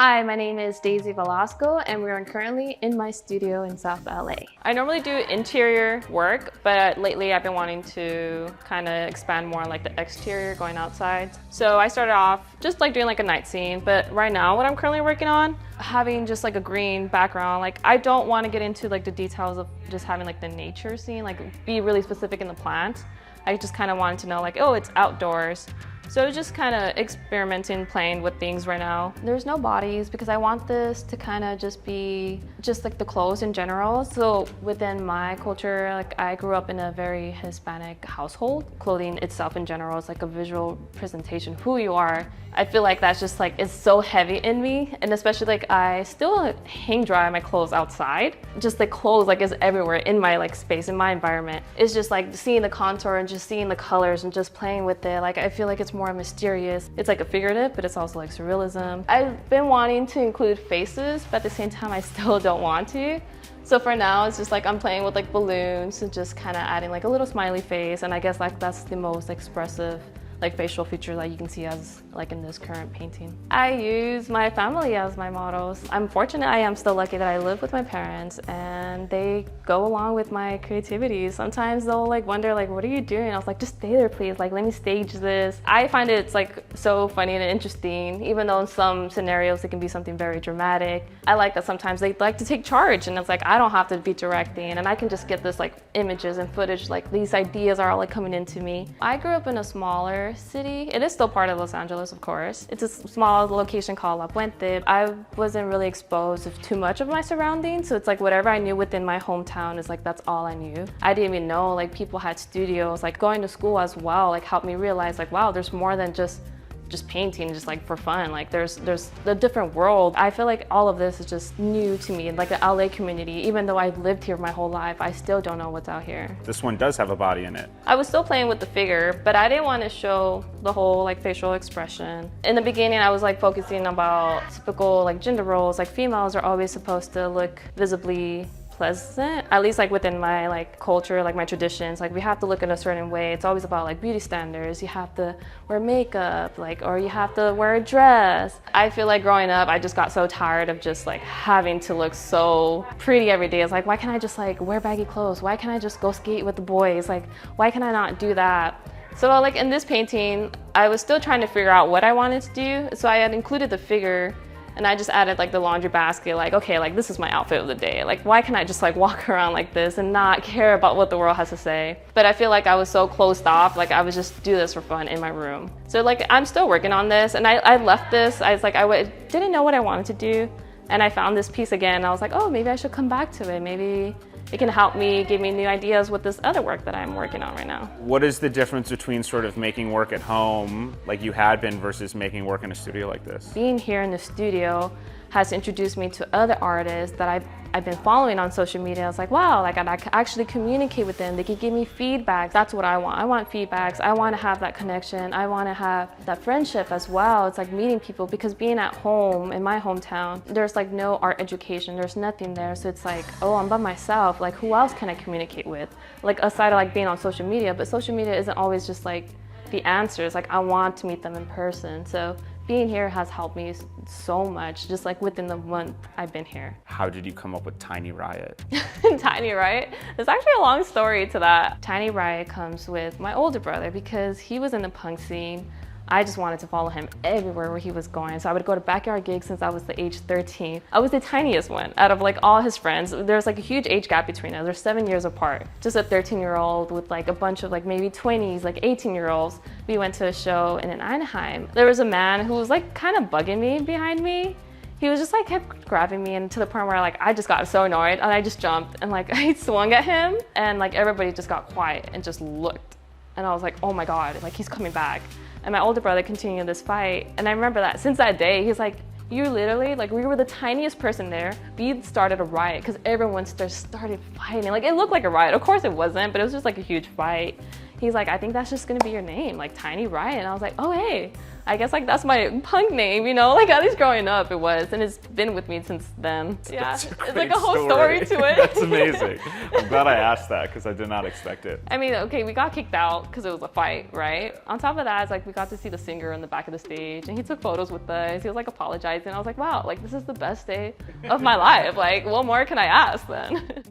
Hi, my name is Daisy Velasco and we are currently in my studio in South LA. I normally do interior work, but lately I've been wanting to kind of expand more on like the exterior, going outside. So I started off just like doing like a night scene, but right now what I'm currently working on, having just like a green background, like I don't want to get into like the details of just having like the nature scene, like be really specific in the plant. I just kind of wanted to know like, oh, it's outdoors. So just kind of experimenting, playing with things right now. There's no bodies because I want this to kind of just be just like the clothes in general. So within my culture, like I grew up in a very Hispanic household. Clothing itself in general is like a visual presentation of who you are. I feel like that's just like, it's so heavy in me. And especially like I still hang dry my clothes outside. Just like clothes like is everywhere in my like space, in my environment. It's just like seeing the contour and just seeing the colors and just playing with it. Like I feel like it's more mysterious. It's like a figurative, but it's also like surrealism. I've been wanting to include faces, but at the same time I still don't want to. So for now, it's just like I'm playing with like balloons and just kind of adding like a little smiley face. And I guess like that's the most expressive like facial feature that you can see as like in this current painting. I use my family as my models. I'm fortunate, I am still lucky that I live with my parents and they go along with my creativity. Sometimes they'll like wonder like, what are you doing? I was like, just stay there please, like let me stage this. I find it's like so funny and interesting, even though in some scenarios it can be something very dramatic. I like that sometimes they like to take charge and it's like, I don't have to be directing and I can just get this like images and footage, like these ideas are all like coming into me. I grew up in a smaller city. It is still part of Los Angeles, of course. It's a small location called La Puente. I wasn't really exposed to too much of my surroundings, so it's like whatever I knew within my hometown is like that's all I knew. I didn't even know like people had studios. Like going to school as well like helped me realize like wow, there's more than just painting just like for fun. Like there's a different world. I feel like all of this is just new to me, like the LA community. Even though I've lived here my whole life, I still don't know what's out here. This one does have a body in it. I was still playing with the figure, but I didn't want to show the whole like facial expression. In the beginning, I was like focusing about typical like gender roles. Like females are always supposed to look visibly pleasant, at least like within my like culture, like my traditions. Like we have to look in a certain way. It's always about like beauty standards. You have to wear makeup, like, or you have to wear a dress. I feel like growing up, I just got so tired of just like having to look so pretty every day. It's like, why can't I just like wear baggy clothes? Why can't I just go skate with the boys? Like, why can I not do that? So like in this painting, I was still trying to figure out what I wanted to do. So I had included the figure and I just added like the laundry basket, like, okay, like this is my outfit of the day. Like, why can't I just like walk around like this and not care about what the world has to say? But I feel like I was so closed off, like I would just do this for fun in my room. So like, I'm still working on this and I left this. I was like, didn't know what I wanted to do. And I found this piece again. And I was like, oh, maybe I should come back to it. Maybe it can help me, give me new ideas with this other work that I'm working on right now. What is the difference between sort of making work at home, like you had been, versus making work in a studio like this? Being here in the studio has introduced me to other artists that I've been following on social media. I was like, wow, like I could actually communicate with them. They could give me feedback. That's what I want. I want feedbacks. I want to have that connection. I want to have that friendship as well. It's like meeting people, because being at home in my hometown, there's like no art education. There's nothing there. So it's like, oh, I'm by myself. Like who else can I communicate with? Like aside of like being on social media, but social media isn't always just like the answers. Like I want to meet them in person. So being here has helped me so much, just like within the month I've been here. How did you come up with Tiny Riot? Tiny Riot? There's actually a long story to that. Tiny Riot comes with my older brother because he was in the punk scene. I just wanted to follow him everywhere where he was going. So I would go to backyard gigs since I was the age 13. I was the tiniest one out of like all his friends. There's like a huge age gap between us. They're 7 years apart. Just a 13-year-old with like a bunch of like maybe 20s, like 18-year-olds. We went to a show in Anaheim. There was a man who was like kind of bugging me behind me. He was just like kept grabbing me, and to the point where like I just got so annoyed and I just jumped and like I swung at him and like everybody just got quiet and just looked. And I was like, oh my God, like he's coming back. And my older brother continued this fight. And I remember that since that day, he's like, you literally, like we were the tiniest person there, we started a riot because everyone started fighting. Like it looked like a riot. Of course it wasn't, but it was just like a huge fight. He's like, I think that's just gonna be your name, like Tiny Riot. And I was like, oh hey, I guess like that's my punk name, you know, like at least growing up it was, and it's been with me since then. Yeah, it's like a whole story to it. That's amazing. I'm glad I asked that because I did not expect it. I mean, okay, we got kicked out because it was a fight, right? On top of that, it's like we got to see the singer in the back of the stage, and he took photos with us. He was like apologizing. I was like, wow, like this is the best day of my life. Like, what more can I ask then?